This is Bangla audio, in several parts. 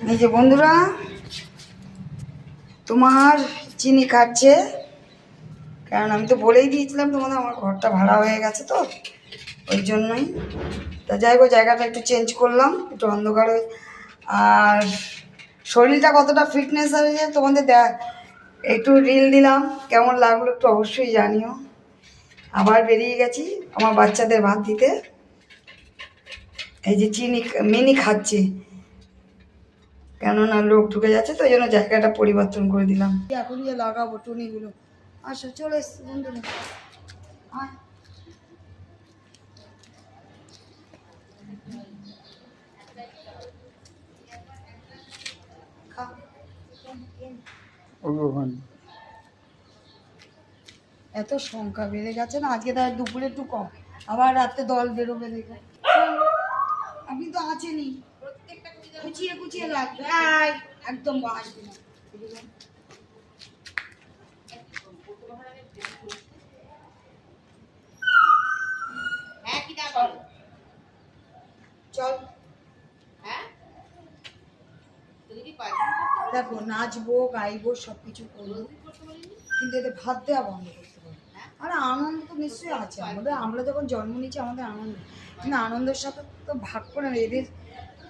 এই যে বন্ধুরা, তোমার চিনি খাচ্ছে, কারণ আমি তো বলেই দিয়েছিলাম তোমাদের আমার ঘরটা ভাড়া হয়ে গেছে, তো ওই জন্যই। তা যাই হোক, জায়গাটা একটু চেঞ্জ করলাম, একটু অন্ধকার হয়ে। আর শরীরটা কতটা ফিটনেস হয়েছে তোমাদের একটু রিল দিলাম, কেমন লাগলো একটু অবশ্যই জানিও। আবার বেরিয়ে গেছি আমার বাচ্চাদের ভাত দিতে। এই যে চিনি মিনি খাচ্ছে, কেননা লোক ঢুকে যাচ্ছে, তো ওই জন্য জায়গাটা পরিবর্তন করে দিলাম। এখন যে লাগাবো টুনিগুলো। আচ্ছা, চলে এসছি বন্ধুরা। আয়। খা। এত সংখ্যা বেড়ে গেছে না, আজকে তার দুপুরে একটু কম, আবার রাতে দল বেরোবে দেখে। আপনি তো আছেনই, কুচিয়ে কুচিয়ে লাগবে, একদম আসবে না। চল, দেখো নাচবো গাইবো সব কিছু করবো, কিন্তু এতে ভাত দেওয়া বন্ধ করতে পারবো। আর আনন্দ তো নিশ্চয়ই আছে আমাদের, আমরা যখন জন্ম নিচ্ছি আমাদের আনন্দ, কিন্তু আনন্দের সাথে তো ভাগ করে না, এদের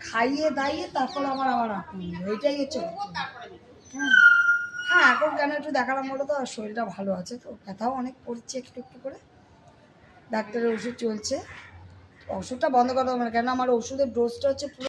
খাইয়ে দাইয়ে তারপর আমার আনন্দ, এইটাই হচ্ছে। হ্যাঁ হ্যাঁ, এখন কেন একটু দেখালাম বলো তো, শরীরটা ভালো আছে, তো ব্যথাও অনেক পড়ছে একটু একটু করে, ডাক্তারের ওষুধ চলছে। ওষুধটা বন্ধ করতে হবে না, কেন আমার ওষুধের ডোজটা হচ্ছে পুরো